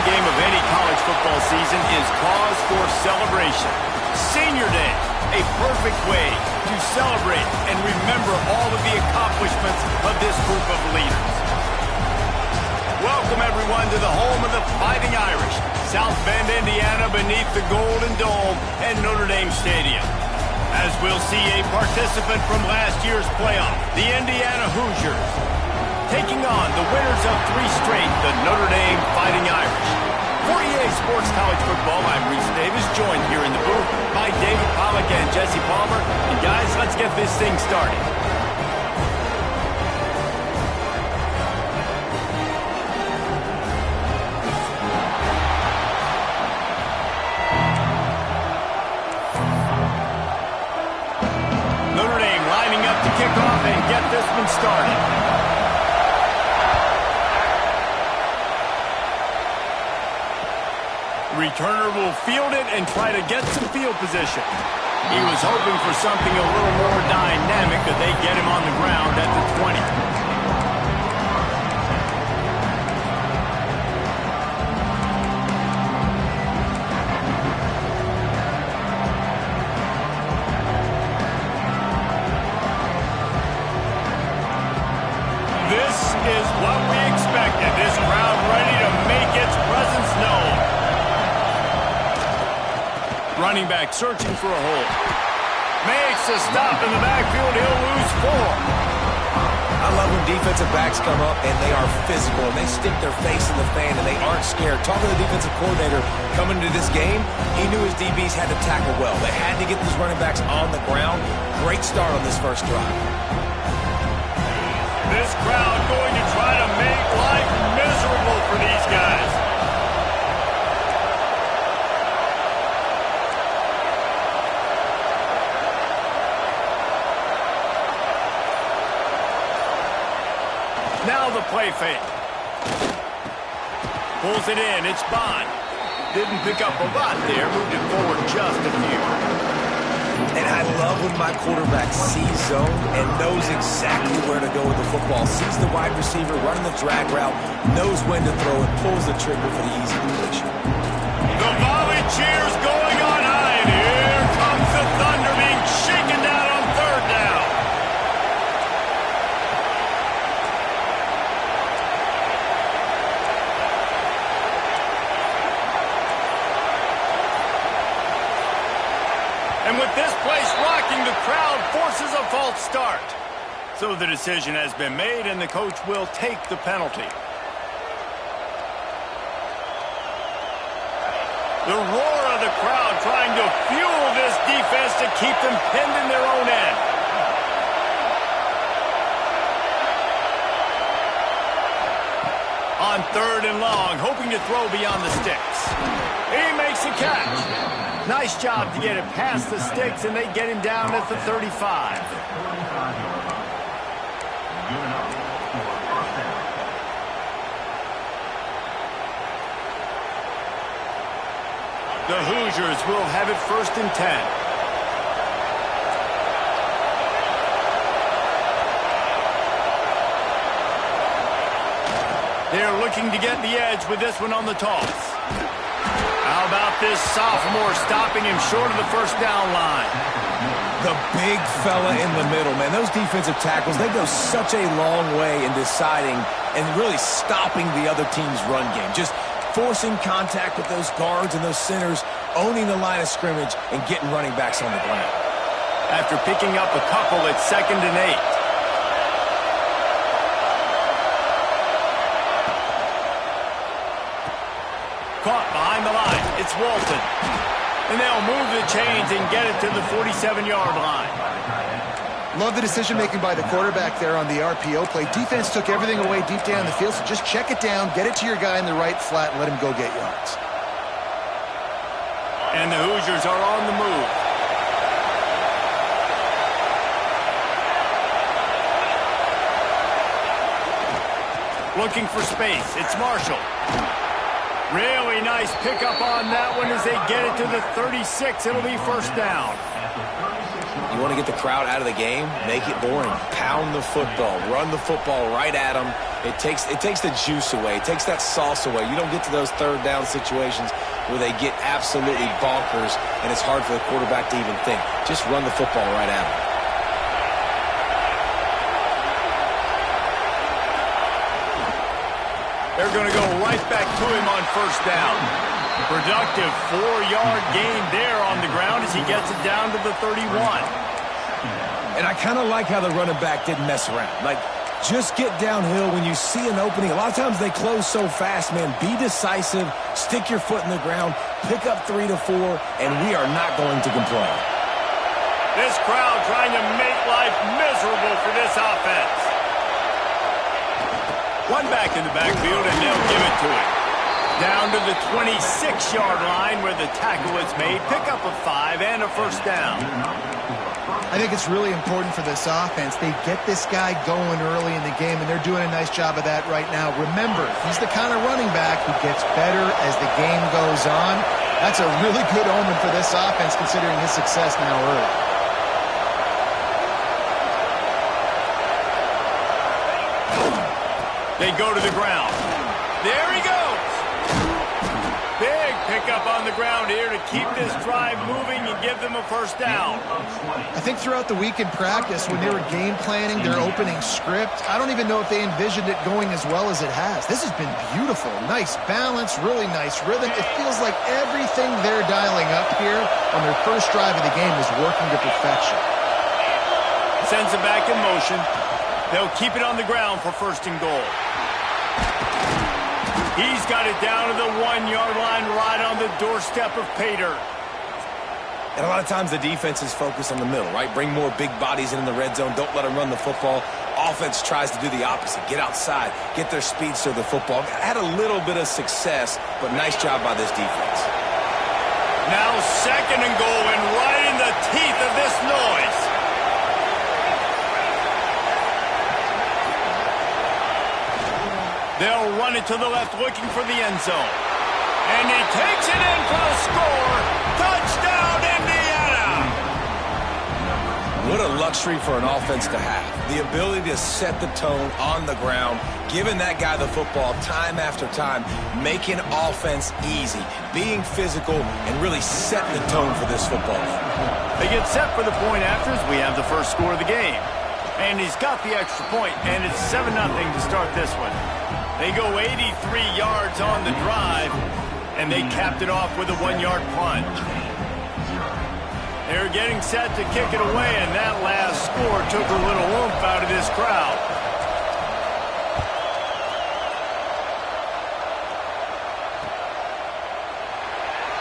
game of any college football season is cause for celebration. Senior Day, a perfect way to celebrate and remember all of the accomplishments of this group of leaders. Welcome, everyone, to the home of the Fighting Irish, South Bend, Indiana, beneath the Golden Dome and Notre Dame Stadium. As we'll see a participant from last year's playoff, the Indiana Hoosiers, taking on the winners of 3 straight, the Notre Dame Fighting Irish. For EA Sports College Football, I'm Reese Davis, joined here in the booth by David Pollack and Jesse Palmer. And guys, let's get this thing started. Notre Dame lining up to kick off and get this one started. Returner will field it and try to get some field position. He was hoping for something a little more dynamic, that they get him on the ground at the 20. This is what we expected. This crowd ready to make its presence known. Running back searching for a hole. Makes a stop in the backfield. He'll lose 4. I love when defensive backs come up and they are physical and they stick their face in the fan and they aren't scared. Talking to the defensive coordinator coming into this game, he knew his DBs had to tackle well. They had to get these running backs on the ground. Great start on this first drive. This crowd going to try to make life miserable for these guys. Now the play fake. Pulls it in. It's Bond. Didn't pick up a lot there. Moved it forward just a few. And I love when my quarterback sees zone and knows exactly where to go with the football. Sees the wide receiver running the drag route, knows when to throw it, pulls the trigger for the easy completion. The volley cheers going on high, and here comes the Thunder being shaken down on 3rd down. And with this place rocking, the crowd forces a false start. So the decision has been made, and the coach will take the penalty. The roar of the crowd trying to fuel this defense to keep them pinned in their own end. On 3rd and long, hoping to throw beyond the sticks. He makes a catch. Nice job to get it past the sticks, and they get him down at the 35. The Hoosiers will have it 1st and 10. They're looking to get the edge with this one on the toss. How about this sophomore stopping him short of the 1st down line? The big fella in the middle, man. Those defensive tackles, they go such a long way in deciding and really stopping the other team's run game. Just forcing contact with those guards and those centers, owning the line of scrimmage, and getting running backs on the ground. After picking up a couple, it's 2nd and 8. Caught behind the line. It's Walton. And they'll move the chains and get it to the 47-yard line. Love the decision-making by the quarterback there on the RPO play. Defense took everything away deep down the field, so just check it down, get it to your guy in the right flat, and let him go get yards. And the Hoosiers are on the move. Looking for space. It's Marshall. Really nice pickup on that one as they get it to the 36. It'll be 1st down. You want to get the crowd out of the game? Make it boring. Pound the football. Run the football right at them. It takes the juice away. It takes that sauce away. You don't get to those third down situations where they get absolutely bonkers and it's hard for the quarterback to even think. Just run the football right at them. They're going to go right back to him on first down. Productive 4-yard gain there on the ground as he gets it down to the 31. And I kind of like how the running back didn't mess around. Like, just get downhill when you see an opening. A lot of times they close so fast, man. Be decisive, stick your foot in the ground, pick up 3 to 4, and we are not going to complain. This crowd trying to make life miserable for this offense. One back in the backfield, and they'll give it to him. Down to the 26-yard line where the tackle was made. Pick up a 5 and a first down. I think it's really important for this offense. They get this guy going early in the game, and they're doing a nice job of that right now. Remember, he's the kind of running back who gets better as the game goes on. That's a really good omen for this offense, considering his success now early. They go to the ground. There he goes. Big pickup on the ground here to keep this drive moving and give them a first down. I think throughout the week in practice, when they were game planning their opening script, I don't even know if they envisioned it going as well as it has. This has been beautiful. Nice balance, really nice rhythm. It feels like everything they're dialing up here on their first drive of the game is working to perfection. Sends it back in motion. They'll keep it on the ground for first and goal. He's got it down to the 1-yard line right on the doorstep of Pater. And a lot of times the defense is focused on the middle, right? Bring more big bodies in the red zone. Don't let them run the football. Offense tries to do the opposite. Get outside. Get their speedster the football. Had a little bit of success, but nice job by this defense. Now second and goal and right in the teeth of this noise. They'll run it to the left looking for the end zone. And he takes it in for a score. Touchdown, Indiana! What a luxury for an offense to have. The ability to set the tone on the ground, giving that guy the football time after time, making offense easy, being physical, and really setting the tone for this football game. They get set for the point afters. We have the first score of the game. And he's got the extra point, and it's 7-0 to start this one. They go 83 yards on the drive, and they capped it off with a 1-yard plunge. They're getting set to kick it away, and that last score took a little oomph out of this crowd.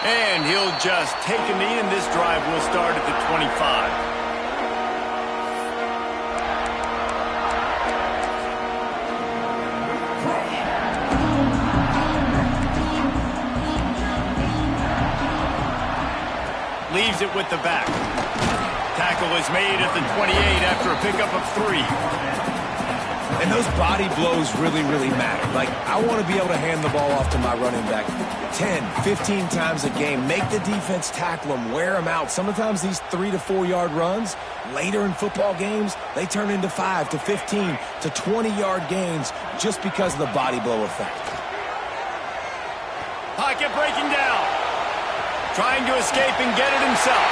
And he'll just take a knee, and this drive will start at the 25. Leaves it with the back. Tackle is made at the 28 after a pickup of 3. And those body blows really, really matter. Like, I want to be able to hand the ball off to my running back 10, 15 times a game. Make the defense tackle them, wear them out. Sometimes these 3 to 4 yard runs, later in football games, they turn into 5 to 15 to 20-yard gains just because of the body blow effect. Pocket breaking down. Trying to escape and get it himself.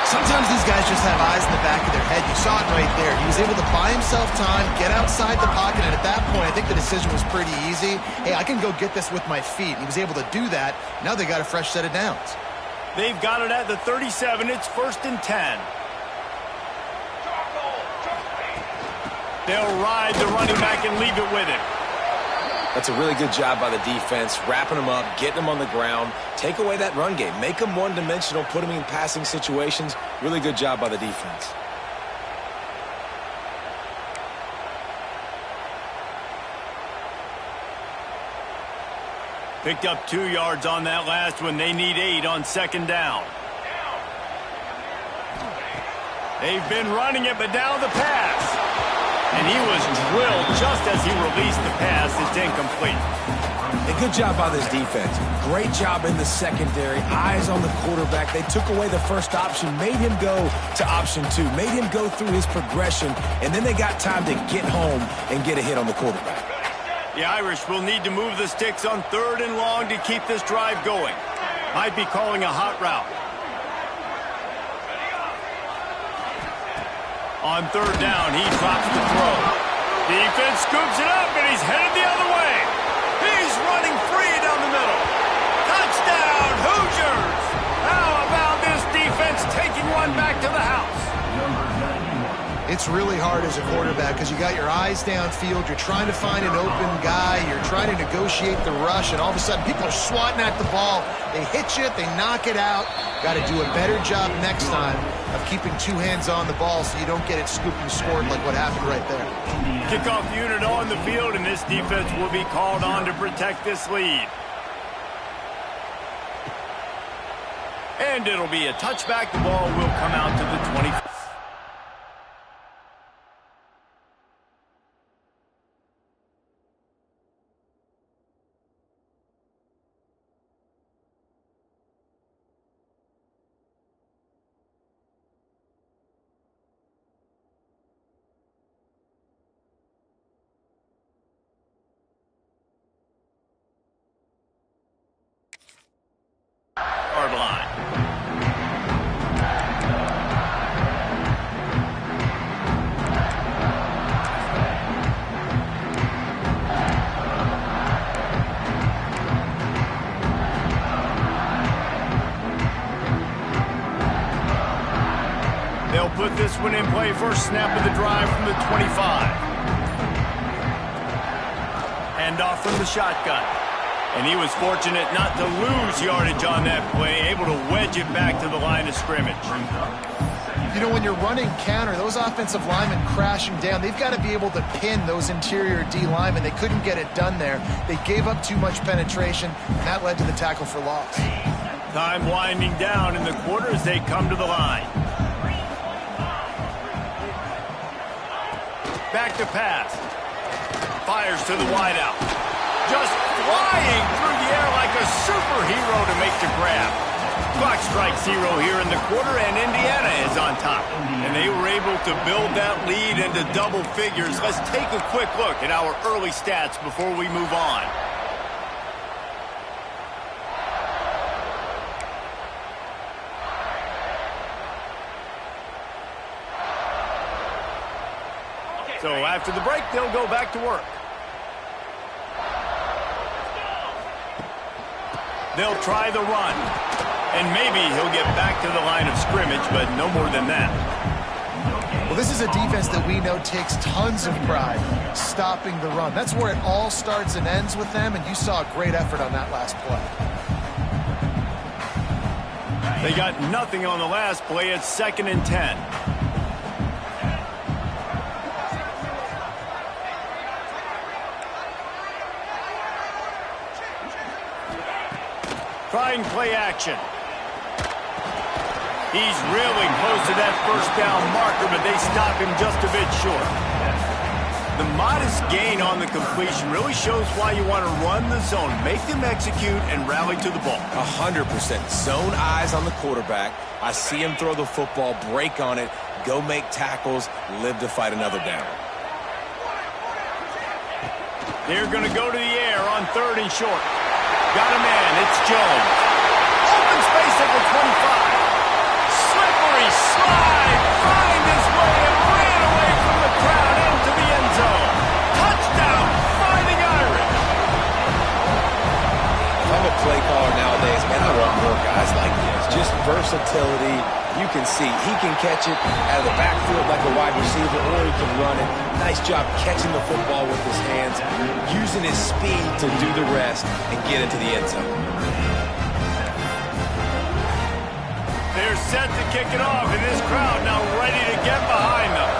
Sometimes these guys just have eyes in the back of their head. You saw it right there. He was able to buy himself time, get outside the pocket, and at that point, I think the decision was pretty easy. Hey, I can go get this with my feet. He was able to do that. Now they got a fresh set of downs. They've got it at the 37. It's 1st and 10. They'll ride the running back and leave it with him. That's a really good job by the defense, wrapping them up, getting them on the ground. Take away that run game. Make them one-dimensional, put them in passing situations. Really good job by the defense. Picked up 2 yards on that last one. They need 8 on second down. They've been running it, but now the pass. And he was drilled just as he released the pass. It's incomplete. And good job by this defense. Great job in the secondary. Eyes on the quarterback. They took away the first option, made him go to option 2, made him go through his progression, and then they got time to get home and get a hit on the quarterback. The Irish will need to move the sticks on 3rd and long to keep this drive going. Might be calling a hot route. On 3rd down, he drops the throw. Defense scoops it up, and he's headed the other way. He's running free down the middle. Touchdown, Hoosiers! How about this defense taking one back to the house? It's really hard as a quarterback because you got your eyes downfield. You're trying to find an open guy. You're trying to negotiate the rush, and all of a sudden people are swatting at the ball. They hit you. They knock it out. Got to do a better job next time of keeping 2 hands on the ball so you don't get it scooped and scored like what happened right there. Kickoff unit on the field, and this defense will be called on to protect this lead. And it'll be a touchback. The ball will come out to the 20. Line. They'll put this one in play. First snap of the drive from the 25. Hand off from the shotgun. And he was fortunate not to lose yardage on that play, able to wedge it back to the line of scrimmage. You know, when you're running counter, those offensive linemen crashing down, they've got to be able to pin those interior D linemen. They couldn't get it done there. They gave up too much penetration, and that led to the tackle for loss. Time winding down in the quarter as they come to the line. Back to pass. Fires to the wideout. Just flying through the air like a superhero to make the grab. Clock strikes 0 here in the quarter, and Indiana is on top. And they were able to build that lead into double figures. Let's take a quick look at our early stats before we move on. So after the break, they'll go back to work. They'll try the run. And maybe he'll get back to the line of scrimmage, but no more than that. Well, this is a defense that we know takes tons of pride stopping the run. That's where it all starts and ends with them, and you saw a great effort on that last play. They got nothing on the last play. It's 2nd and 10. Trying play action. He's really close to that first down marker, but they stop him just a bit short. The modest gain on the completion really shows why you want to run the zone. Make them execute and rally to the ball. 100%. Zone eyes on the quarterback. I see him throw the football, break on it, go make tackles, live to fight another down. They're going to go to the air on 3rd and short. Got a man. It's Jones. Open space at the 25. Slippery slide. Find his way and ran away from the crowd into the end zone. Touchdown, Fighting Irish. If I'm a play caller nowadays, man, I want more guys like this. Just versatility. You can see he can catch it out of the backfield like a wide receiver, or he can run it. Nice job catching the football with his hands, using his speed to do the rest and get into the end zone. They're set to kick it off, and this crowd now ready to get behind them.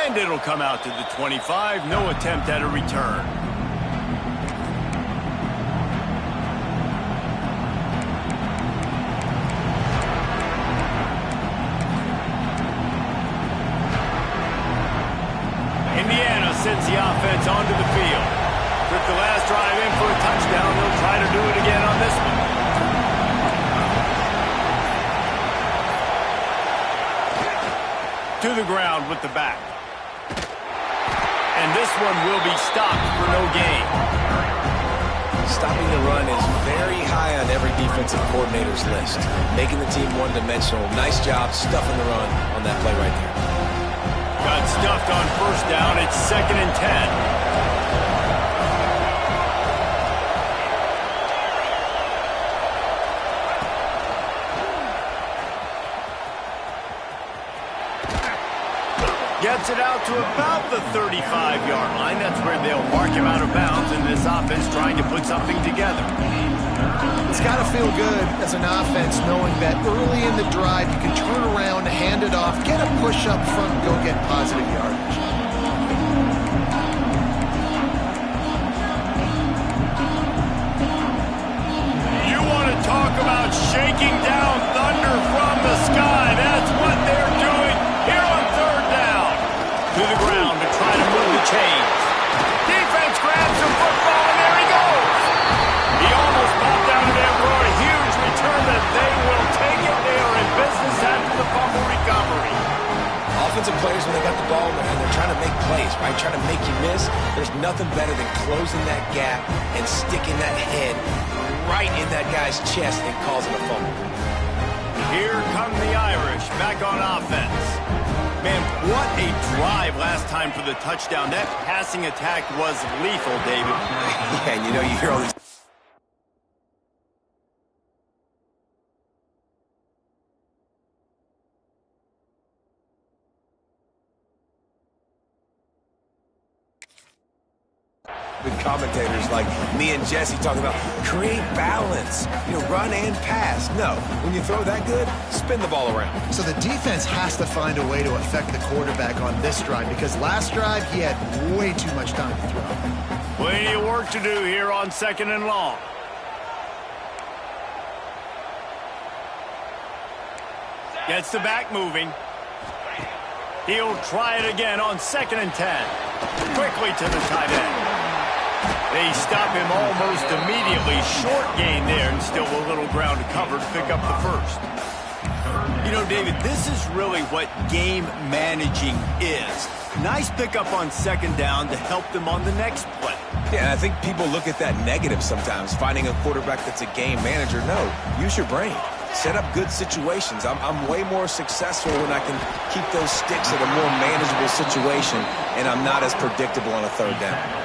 And it'll come out to the 25. No attempt at a return. to the ground with the back. And this one will be stopped for no gain. Stopping the run is very high on every defensive coordinator's list. Making the team one-dimensional. Nice job stuffing the run on that play right there. Got stuffed on first down. It's 2nd and 10. Gets it out to about the 35-yard line. That's where they'll mark him out of bounds, and this offense trying to put something together. It's got to feel good as an offense knowing that early in the drive you can turn around, hand it off, get a push up front, and go get positive yardage. You want to talk about shaking down thunder from the sky. That's what they're doing here on 3rd down. To the ground to try to move the chains. Defense grabs the football, and there he goes. He almost popped out of there for a huge return, but they will take it. They are in business after the fumble recovery. Offensive players, when they got the ball, man, they're trying to make plays, right? Trying to make you miss. There's nothing better than closing that gap and sticking that head right in that guy's chest and causing a fumble. Here come the Irish back on offense. Man, what a drive last time for the touchdown. That passing attack was lethal, David. Yeah, and you know, you hear all these... with commentators like me and Jesse talking about create balance, run and pass. No, when you throw that good, spin the ball around. So the defense has to find a way to affect the quarterback on this drive because last drive he had way too much time to throw. Plenty of work to do here on 2nd and long. Gets the back moving. He'll try it again on 2nd and 10. Quickly to the tight end. They stop him almost immediately. Short gain there and still a little ground to cover to pick up the first. You know, David, this is really what game managing is. Nice pickup on 2nd down to help them on the next play. Yeah, and I think people look at that negative sometimes, finding a quarterback that's a game manager. No, use your brain. Set up good situations. I'm way more successful when I can keep those sticks at a more manageable situation, and I'm not as predictable on a 3rd down.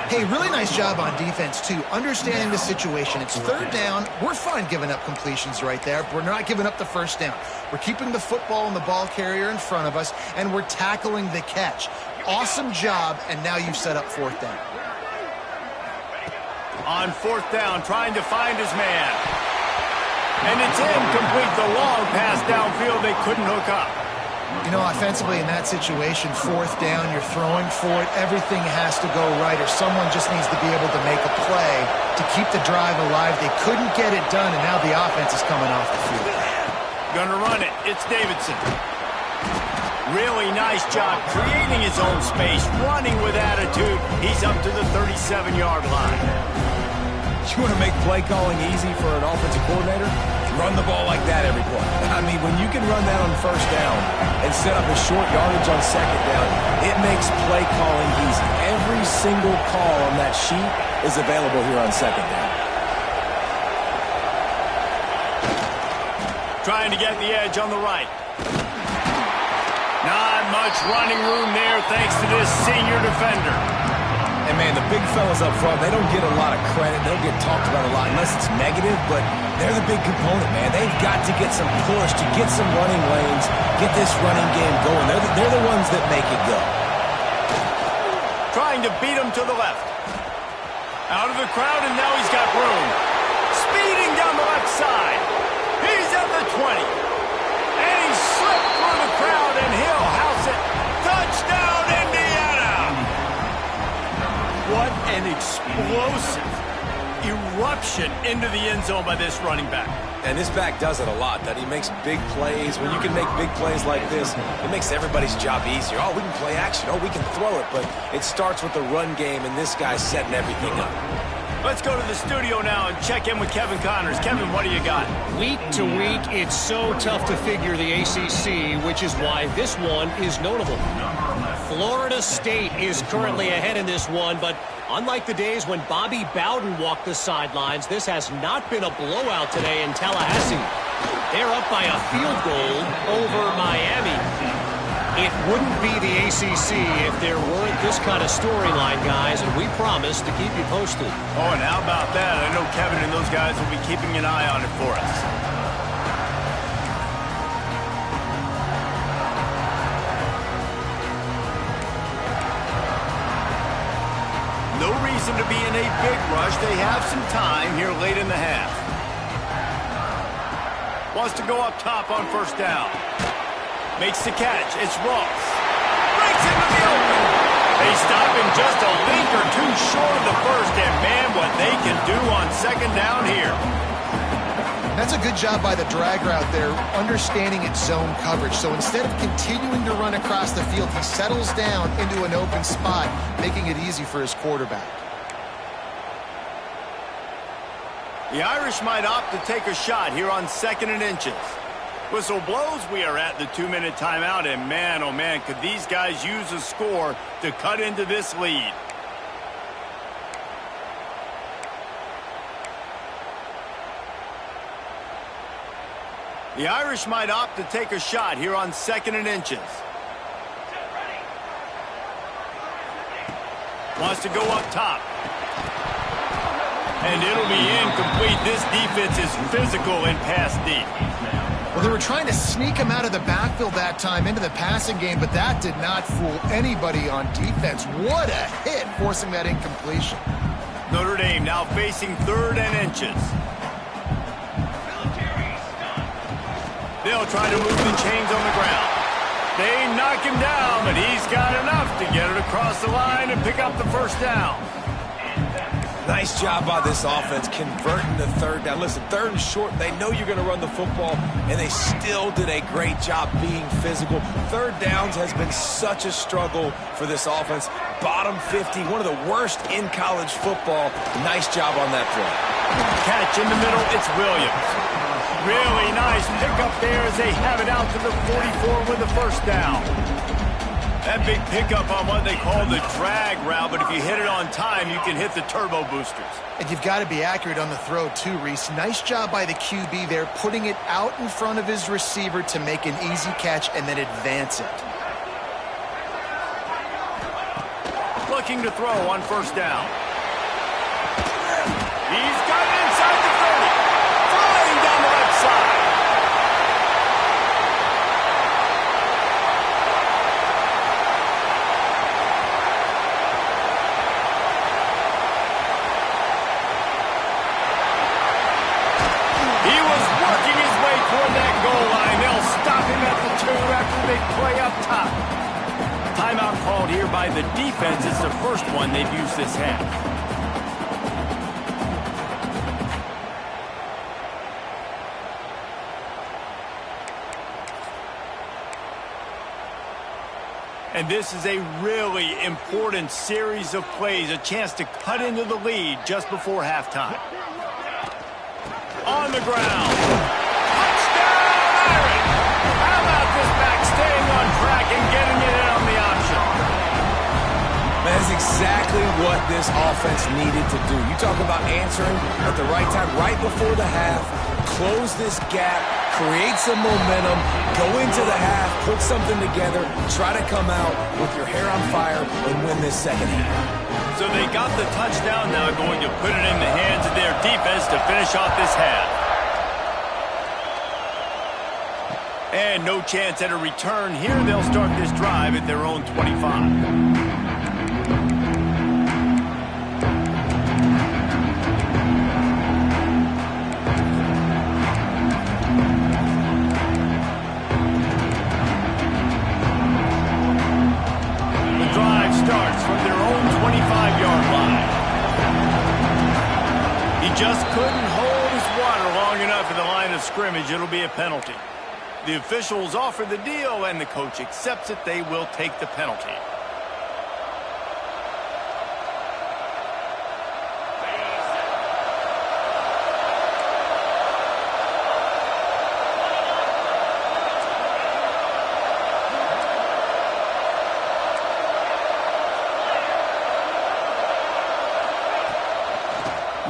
Hey, really nice job on defense, too. Understanding the situation. It's 3rd down. We're fine giving up completions right there. We're not giving up the first down. We're keeping the football and the ball carrier in front of us, and we're tackling the catch. Awesome job, and now you've set up 4th down. On 4th down, trying to find his man. And it's incomplete. The long pass downfield, they couldn't hook up. You know, offensively in that situation, 4th down, you're throwing for it. Everything has to go right, or someone just needs to be able to make a play to keep the drive alive. They couldn't get it done, and now the offense is coming off the field. Gonna run it. It's Davidson. Really nice job creating his own space, running with attitude. He's up to the 37-yard line. You want to make play calling easy for an offensive coordinator? Run the ball like that every play. I mean, when you can run that on 1st down and set up a short yardage on 2nd down, it makes play calling easy. Every single call on that sheet is available here on 2nd down. Trying to get the edge on the right. Not much running room there thanks to this senior defender. And, man, the big fellas up front, they don't get a lot of credit. They don't get talked about a lot unless it's negative, but they're the big component, man. They've got to get some push, to get some running lanes, get this running game going. They're the ones that make it go. Trying to beat him to the left. Out of the crowd, and now he's got room. Speeding down the left side. He's at the 20. And he slipped through the crowd, and he'll house it. Touchdown, Indiana! What an explosive eruption into the end zone by this running back. And this back does it a lot, that he makes big plays. When you can make big plays like this, it makes everybody's job easier. Oh, we can play action. Oh, we can throw it. But it starts with the run game, and this guy's setting everything up. Let's go to the studio now and check in with Kevin Connors. Kevin, what do you got? Week to week, it's so tough to figure the ACC, which is why this one is notable. Florida State is currently ahead in this one, but unlike the days when Bobby Bowden walked the sidelines, this has not been a blowout today in Tallahassee. They're up by a field goal over Miami. It wouldn't be the ACC if there weren't this kind of storyline, guys, and we promise to keep you posted. Oh, and how about that? I know Kevin and those guys will be keeping an eye on it for us. No reason to be in a big rush. They have some time here late in the half. Wants to go up top on first down. Makes the catch. It's Ross. Breaks into the open. They stop him just a link or two short of the first, and man, what they can do on second down here. That's a good job by the drag route there, understanding its zone coverage. So instead of continuing to run across the field, he settles down into an open spot, making it easy for his quarterback. The Irish might opt to take a shot here on 2nd and inches. Whistle blows, we are at the 2-minute timeout, and man, oh man, could these guys use a score to cut into this lead. The Irish might opt to take a shot here on 2nd and inches. Wants to go up top. And it'll be incomplete. This defense is physical and pass deep. Well, they were trying to sneak him out of the backfield that time into the passing game, but that did not fool anybody on defense. What a hit, forcing that incompletion. Notre Dame now facing 3rd and inches. They'll try to move the chains on the ground. They knock him down, but he's got enough to get it across the line and pick up the first down. Nice job by this offense converting the 3rd down. Listen, 3rd and short, they know you're going to run the football, and they still did a great job being physical. 3rd downs has been such a struggle for this offense. Bottom 50, one of the worst in college football. Nice job on that play. Catch in the middle, it's Williams. Really nice pickup there as they have it out to the 44 with the first down. That big pickup on what they call the drag route, but if you hit it on time, you can hit the turbo boosters. And you've got to be accurate on the throw too, Reese. Nice job by the QB there, putting it out in front of his receiver to make an easy catch and then advance it. Looking to throw on first down. He's got it inside the 30. Flying down the left side. He was working his way toward that goal line. They'll stop him at the 2 after they play up top. Timeout called here by the defense. It's the first one they've used this half. And this is a really important series of plays, a chance to cut into the lead just before halftime. On the ground. Touchdown, Irish! How about this back staying on track and getting it in on the option? That's exactly what this offense needed to do. You talk about answering at the right time, right before the half, close this gap, create some momentum, go into the half, put something together, try to come out with your hair on fire and win this second half. So they got the touchdown, now going to put it in the hands of their defense to finish off this half. And no chance at a return here. They'll start this drive at their own 25. Starts from their own 25-yard line. He just couldn't hold his water long enough in the line of scrimmage. It'll be a penalty. The officials offer the deal, and the coach accepts it. They will take the penalty.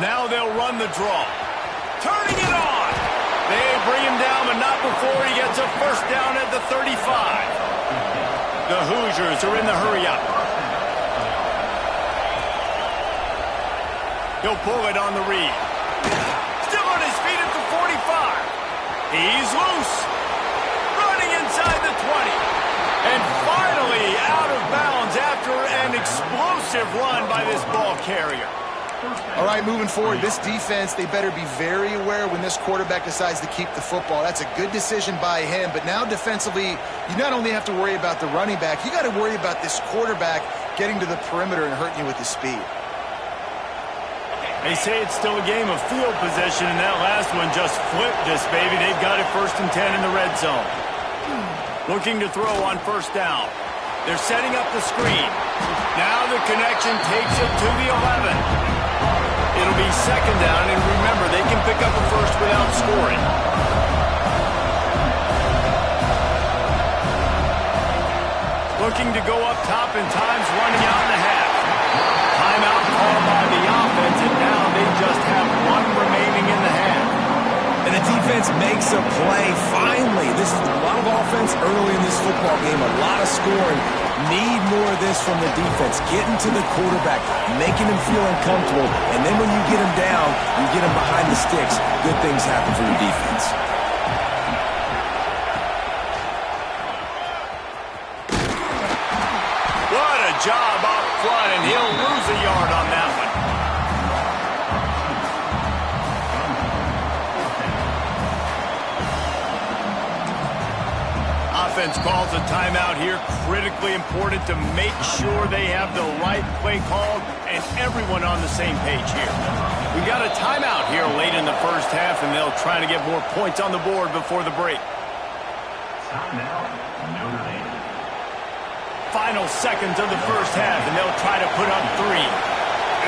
Now they'll run the draw. Turning it on. They bring him down, but not before he gets a first down at the 35. The Hoosiers are in the hurry-up. He'll pull it on the read. Still on his feet at the 45. He's loose. Running inside the 20. And finally out of bounds after an explosive run by this ball carrier. All right, moving forward, this defense, they better be very aware when this quarterback decides to keep the football. That's a good decision by him, but now defensively, you not only have to worry about the running back, you got to worry about this quarterback getting to the perimeter and hurting you with his speed. They say it's still a game of field position, and that last one just flipped this baby. They've got it 1st and 10 in the red zone. Looking to throw on first down. They're setting up the screen. Now the connection takes it to the 11. It'll be 2nd down, and remember, they can pick up a first without scoring. Looking to go up top, and time's running out in the half. Timeout called by the offense, and now they just have 1 remaining in the half. And the defense makes a play. Finally, this is a lot of offense early in this football game, a lot of scoring. Need more of this from the defense. Getting to the quarterback, making him feel uncomfortable, and then when you get him down, you get him behind the sticks, good things happen for your defense. What a job up front, and he'll lose a yard on that one. Offense calls a timeout here. Critically important to make sure they have the right play called and everyone on the same page here. We got a timeout here late in the first half, and they'll try to get more points on the board before the break. Final seconds of the first half, and they'll try to put up 3.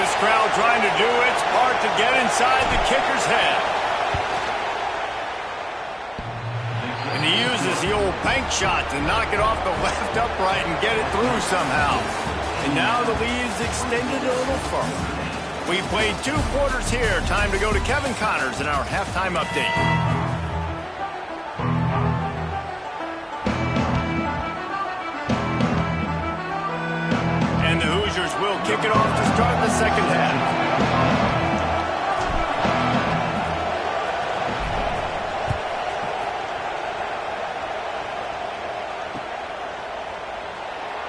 This crowd trying to do its part to get inside the kicker's head. And he uses the old bank shot to knock it off the left upright and get it through somehow. And now the lead's extended a little further. We played 2 quarters here. Time to go to Kevin Connors in our halftime update. And the Hoosiers will kick it off to start the second half.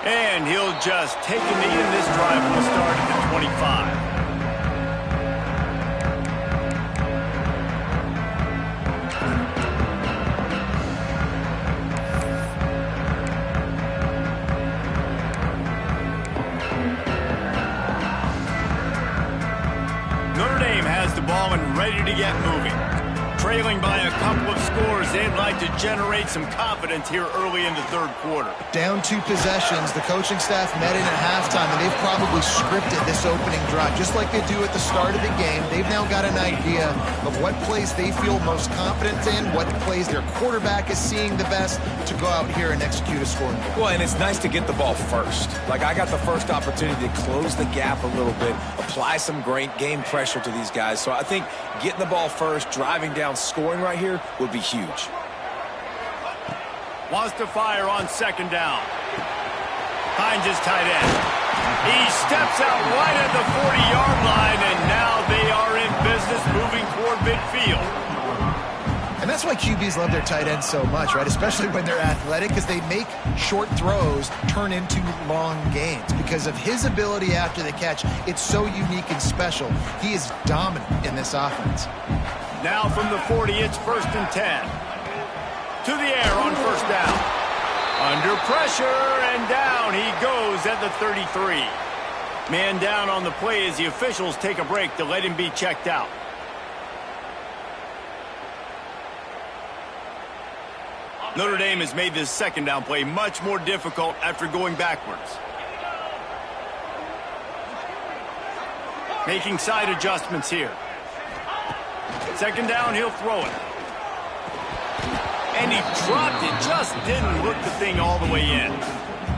And he'll just take a knee, and this drive will start at the 25. Notre Dame has the ball and ready to get moving. Trailing by a couple of scores, they'd like to generate some confidence here early in the third quarter. Down 2 possessions, the coaching staff met in at halftime, and they've probably scripted this opening drive. Just like they do at the start of the game, they've now got an idea of what plays they feel most confident in, what plays their quarterback is seeing the best to go out here and execute a scoring goal. Well, and it's nice to get the ball first. Like, I got the first opportunity to close the gap a little bit, apply some great game pressure to these guys. So I think getting the ball first, driving down, scoring right here would be huge. Wants to fire on second down. Finds his tight end. He steps out right at the 40-yard line, and now they are in business moving toward midfield. And that's why QBs love their tight ends so much, right? Especially when they're athletic, because they make short throws turn into long gains. Because of his ability after the catch, it's so unique and special. He is dominant in this offense. Now from the 40, it's 1st and 10. To the air on first down. Under pressure, and down he goes at the 33. Man down on the play as the officials take a break to let him be checked out. Notre Dame has made this second down play much more difficult after going backwards. Making side adjustments here. Second down, he'll throw it. And he dropped it, just didn't look the thing all the way in.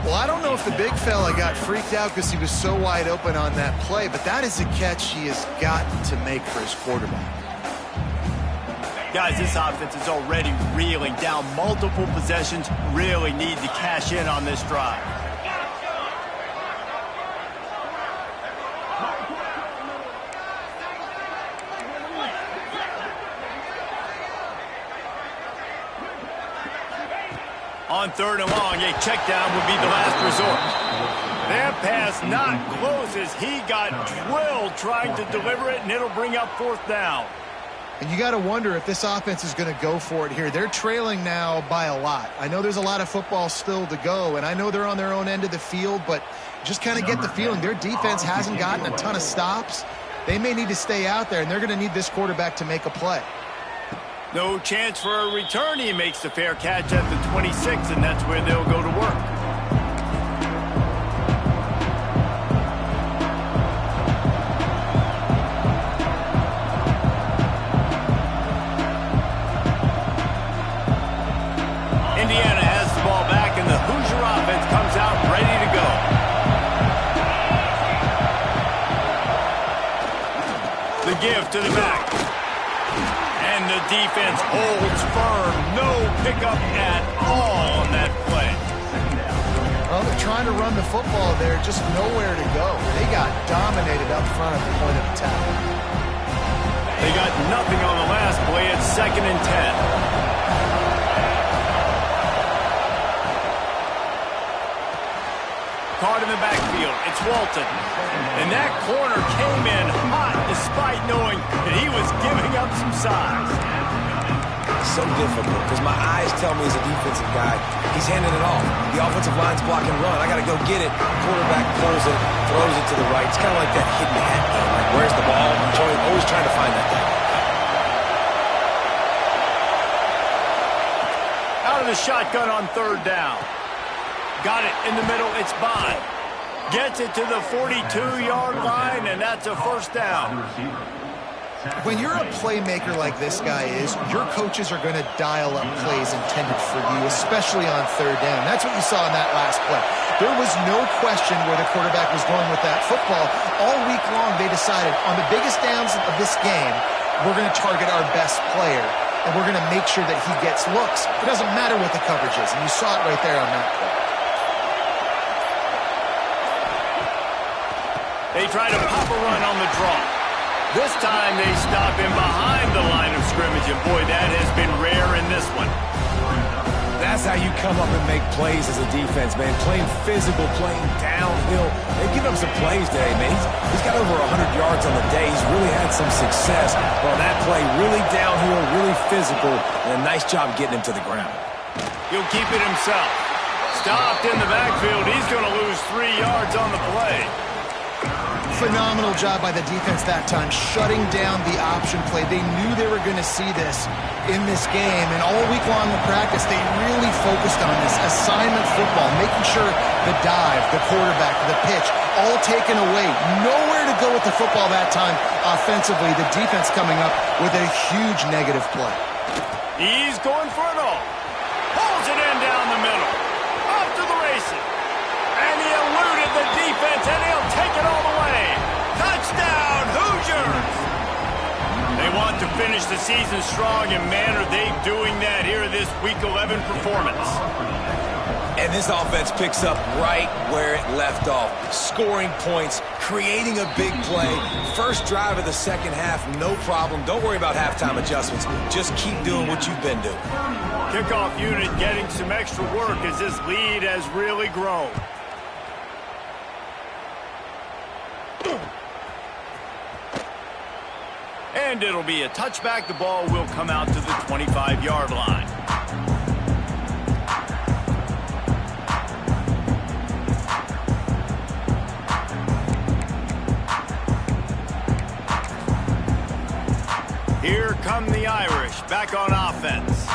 Well, I don't know if the big fella got freaked out because he was so wide open on that play, but that is a catch he has got to make for his quarterback. Guys, this offense is already reeling down multiple possessions. Really need to cash in on this drive. On 3rd and long, a check down would be the last resort. That pass not close as he got drilled trying to deliver it, and it'll bring up 4th down. And you got to wonder if this offense is going to go for it here. They're trailing now by a lot. I know there's a lot of football still to go, and I know they're on their own end of the field, but just kind of get the feeling their defense hasn't gotten a ton of stops. They may need to stay out there, and they're going to need this quarterback to make a play. No chance for a return. He makes the fair catch at the 26, and that's where they'll go to work. Indiana has the ball back, and the Hoosier offense comes out ready to go. The give to the back. And the defense holds firm. No pickup at all on that play. Well, they're trying to run the football there, just nowhere to go. They got dominated up front at the point of attack. They got nothing on the last play. It's 2nd and 10. Caught in the backfield. It's Walton. And that corner came in hot despite knowing that he was giving up some size. So difficult because my eyes tell me he's a defensive guy. He's handing it off. The offensive line's blocking run. I got to go get it. Quarterback pulls it, throws it to the right. It's kind of like that hidden hat game. Like, where's the ball? I'm always trying to find that thing. Out of the shotgun on 3rd down. Got it in the middle. It's Bond. Gets it to the 42-yard line, and that's a 1st down. When you're a playmaker like this guy is, your coaches are going to dial up plays intended for you, especially on 3rd down. That's what you saw in that last play. There was no question where the quarterback was going with that football. All week long, they decided on the biggest downs of this game, we're going to target our best player, and we're going to make sure that he gets looks. It doesn't matter what the coverage is, and you saw it right there on that play. They try to pop a run on the draw. This time they stop him behind the line of scrimmage, and boy, that has been rare in this one. That's how you come up and make plays as a defense, man. Playing physical, playing downhill. They've given up some plays today, man. He's got over 100 yards on the day. He's really had some success on that play. Really downhill, really physical, and a nice job getting him to the ground. He'll keep it himself. Stopped in the backfield. He's going to lose 3 yards on the play. Phenomenal job by the defense that time, shutting down the option play. They knew they were going to see this in this game, and all week long in practice, they really focused on this assignment football, making sure the dive, the quarterback, the pitch, all taken away. Nowhere to go with the football that time offensively. The defense coming up with a huge negative play. He's going for it all. Pulls it in down the middle. Off to the races. And he eluded the defense, and he'll take it all the way. Touchdown, Hoosiers! They want to finish the season strong, and man, are they doing that here in this Week 11 performance. And this offense picks up right where it left off. Scoring points, creating a big play. First drive of the second half, no problem. Don't worry about halftime adjustments. Just keep doing what you've been doing. Kickoff unit getting some extra work as this lead has really grown. And it'll be a touchback. The ball will come out to the 25-yard line. Here come the Irish back on offense.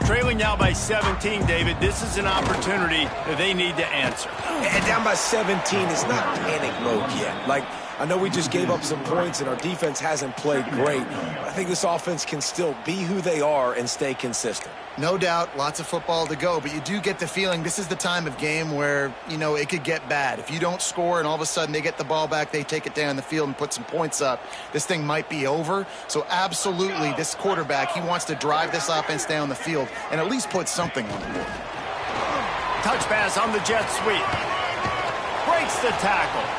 Trailing now by 17, David. This is an opportunity that they need to answer. And down by 17, it's not panic mode yet. Like, I know we just gave up some points and our defense hasn't played great. I think this offense can still be who they are and stay consistent. No doubt, lots of football to go, but you do get the feeling this is the time of game where, you know, it could get bad. If you don't score and all of a sudden they get the ball back, they take it down the field and put some points up, this thing might be over. So absolutely, this quarterback, he wants to drive this offense down the field and at least put something on the board. Touch pass on the jet sweep. Breaks the tackle.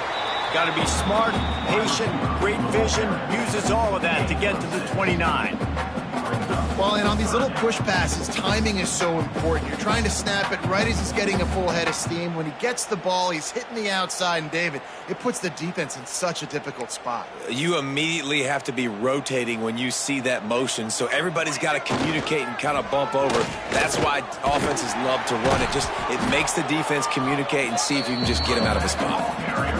Got to be smart, patient, great vision, uses all of that to get to the 29. Well, and on these little push passes, timing is so important. You're trying to snap it right as he's getting a full head of steam. When he gets the ball, he's hitting the outside, and David, it puts the defense in such a difficult spot. You immediately have to be rotating when you see that motion, so everybody's got to communicate and kind of bump over. That's why offenses love to run it. It makes the defense communicate and see if you can just get him out of a spot.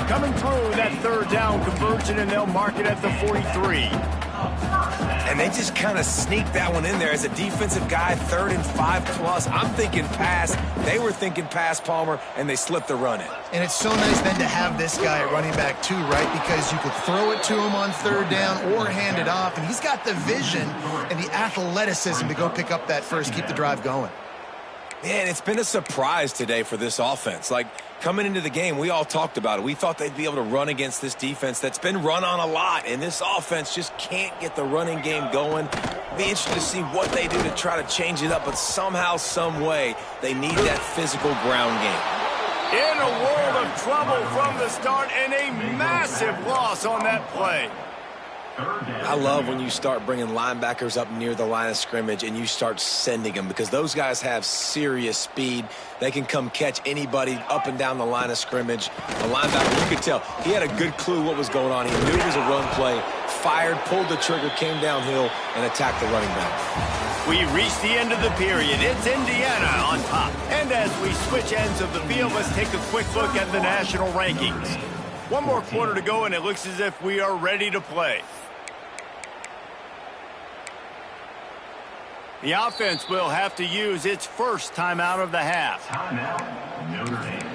Coming through that third down conversion, and they'll mark it at the 43. And they just kind of sneak that one in there as a defensive guy, 3rd and 5+. I'm thinking pass. They were thinking pass, Palmer, and they slipped the run in. And it's so nice then to have this guy at running back too, right? Because you could throw it to him on 3rd down or hand it off, and he's got the vision and the athleticism to go pick up that first, keep the drive going. Man, it's been a surprise today for this offense. Like, coming into the game, we all talked about it. We thought they'd be able to run against this defense that's been run on a lot, and this offense just can't get the running game going. Be interested to see what they do to try to change it up, but somehow, some way, they need that physical ground game. In a world of trouble from the start, and a massive loss on that play. I love when you start bringing linebackers up near the line of scrimmage and you start sending them, because those guys have serious speed. They can come catch anybody up and down the line of scrimmage. The linebacker, you could tell, he had a good clue what was going on. He knew it was a run play, fired, pulled the trigger, came downhill, and attacked the running back. We reached the end of the period. It's Indiana on top. And as we switch ends of the field, let's take a quick look at the national rankings. One more quarter to go, and it looks as if we are ready to play. The offense will have to use its first timeout of the half. Timeout, Notre Dame.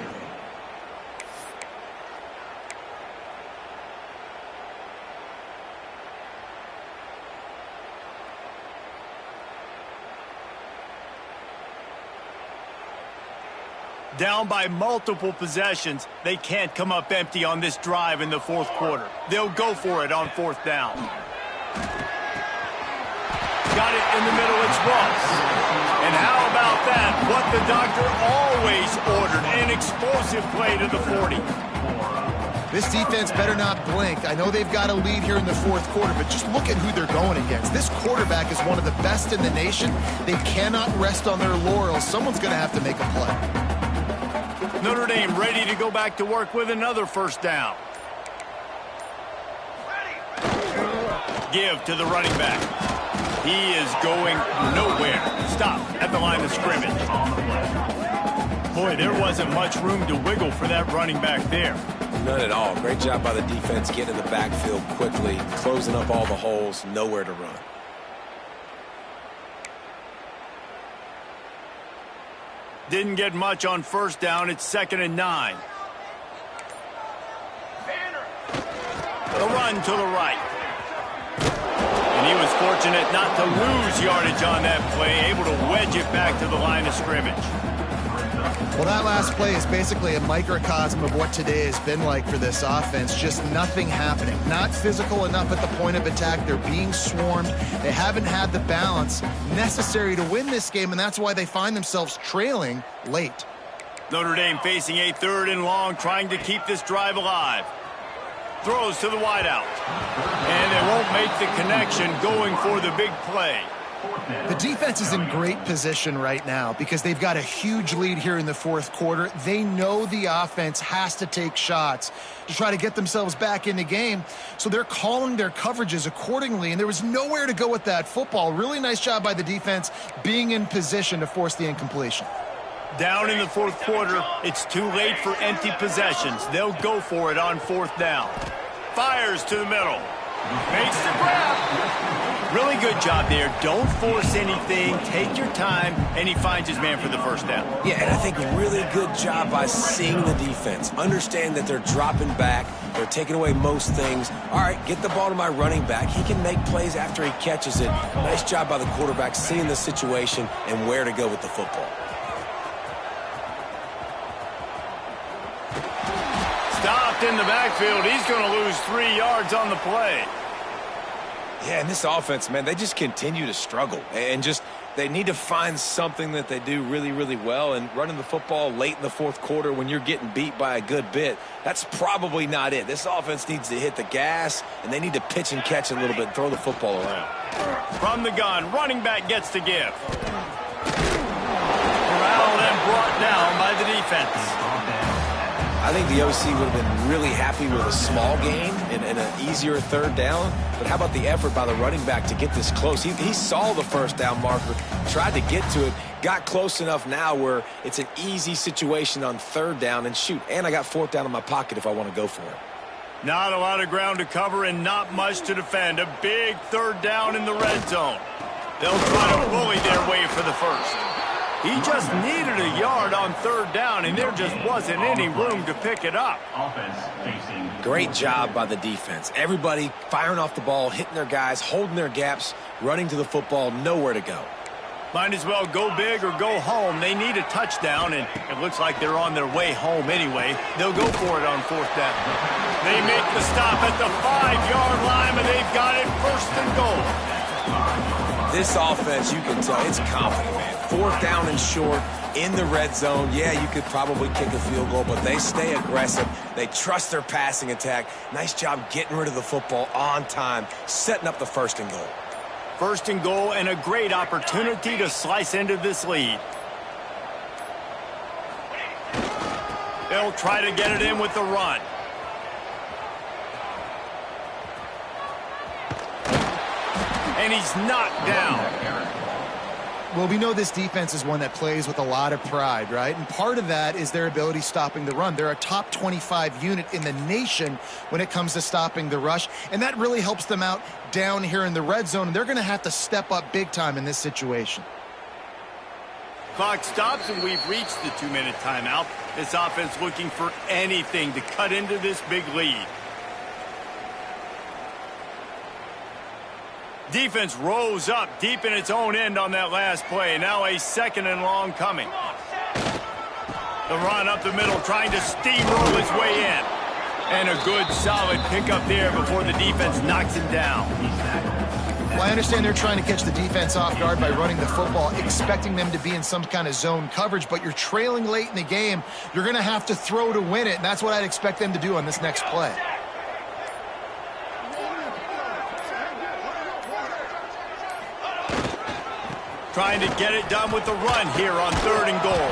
Down by multiple possessions, they can't come up empty on this drive in the fourth quarter. They'll go for it on 4th down. Got it in the middle, it's Ross. And how about that? What the doctor always ordered, an explosive play to the 40. This defense better not blink. I know they've got a lead here in the fourth quarter, but just look at who they're going against. This quarterback is one of the best in the nation. They cannot rest on their laurels. Someone's going to have to make a play. Notre Dame ready to go back to work with another 1st down. Give to the running back. He is going nowhere. Stop at the line of scrimmage. Boy, there wasn't much room to wiggle for that running back there. None at all. Great job by the defense getting in the backfield quickly, closing up all the holes, nowhere to run. Didn't get much on 1st down. It's 2nd and 9. The run to the right. And he was fortunate not to lose yardage on that play, able to wedge it back to the line of scrimmage. Well, that last play is basically a microcosm of what today has been like for this offense. Just nothing happening. Not physical enough at the point of attack. They're being swarmed. They haven't had the balance necessary to win this game, and that's why they find themselves trailing late. Notre Dame facing a 3rd and long, trying to keep this drive alive. Throws to the wideout. And they won't make the connection, going for the big play. The defense is in great position right now because they've got a huge lead here in the fourth quarter. They know the offense has to take shots to try to get themselves back in the game, so they're calling their coverages accordingly, and there was nowhere to go with that football. Really nice job by the defense being in position to force the incompletion. Down in the fourth quarter, it's too late for empty possessions. They'll go for it on 4th down. Fires to the middle. Makes the grab. Really good job there. Don't force anything. Take your time, and he finds his man for the first down. Yeah, and I think really good job by seeing the defense. Understand that they're dropping back. They're taking away most things. All right, get the ball to my running back. He can make plays after he catches it. Nice job by the quarterback seeing the situation and where to go with the football. Stopped in the backfield. He's going to lose 3 yards on the play. Yeah, and this offense, man, they just continue to struggle. And just they need to find something that they do really, really well. And running the football late in the fourth quarter when you're getting beat by a good bit, that's probably not it. This offense needs to hit the gas, and they need to pitch and catch a little bit and throw the football around. From the gun, running back gets to give. Corralled and brought down by the defense. I think the OC would have been really happy with a small gain and an easier third down. But how about the effort by the running back to get this close? He saw the first down marker, tried to get to it, got close enough now where it's an easy situation on third down. And shoot, and I got fourth down in my pocket if I want to go for it. Not a lot of ground to cover and not much to defend. A big third down in the red zone. They'll try to bully their way for the first. He just needed a yard on third down, and there just wasn't any room to pick it up. Great job by the defense. Everybody firing off the ball, hitting their guys, holding their gaps, running to the football, nowhere to go. Might as well go big or go home. They need a touchdown, and it looks like they're on their way home anyway. They'll go for it on fourth down. They make the stop at the 5-yard line, but they've got it first and goal. This offense, you can tell, it's confident, man. Fourth down and short in the red zone. Yeah, you could probably kick a field goal, but they stay aggressive. They trust their passing attack. Nice job getting rid of the football on time, setting up the first and goal. First and goal and a great opportunity to slice into this lead. They'll try to get it in with the run. And he's knocked down. Well, we know this defense is one that plays with a lot of pride, right? And part of that is their ability stopping the run. They're a top 25 unit in the nation when it comes to stopping the rush, and that really helps them out down here in the red zone, and they're going to have to step up big time in this situation. Clock stops, and we've reached the 2-minute timeout. This offense looking for anything to cut into this big lead. Defense rose up deep in its own end on that last play. Now a second and long coming. The run up the middle, trying to steamroll his way in. And a good, solid pickup there before the defense knocks him down. Well, I understand they're trying to catch the defense off guard by running the football, expecting them to be in some kind of zone coverage, but you're trailing late in the game. You're going to have to throw to win it, and that's what I'd expect them to do on this next play. Trying to get it done with the run here on third and goal.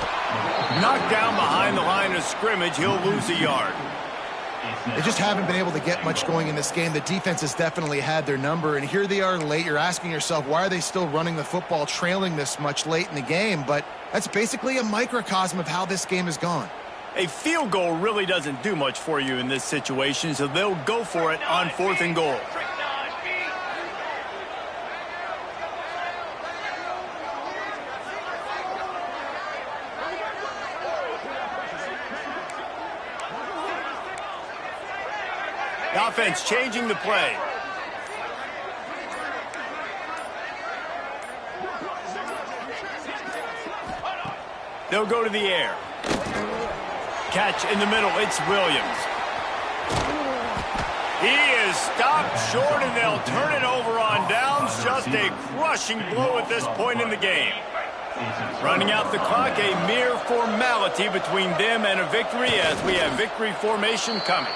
Knocked down behind the line of scrimmage, he'll lose a yard. They just haven't been able to get much going in this game. The defense has definitely had their number, and here they are late. You're asking yourself, why are they still running the football, trailing this much late in the game? But that's basically a microcosm of how this game has gone. A field goal really doesn't do much for you in this situation, so they'll go for it on fourth and goal. The offense changing the play. They'll go to the air. Catch in the middle. It's Williams. He is stopped short, and they'll turn it over on downs. Just a crushing blow at this point in the game. Running out the clock, a mere formality between them and a victory as we have victory formation coming.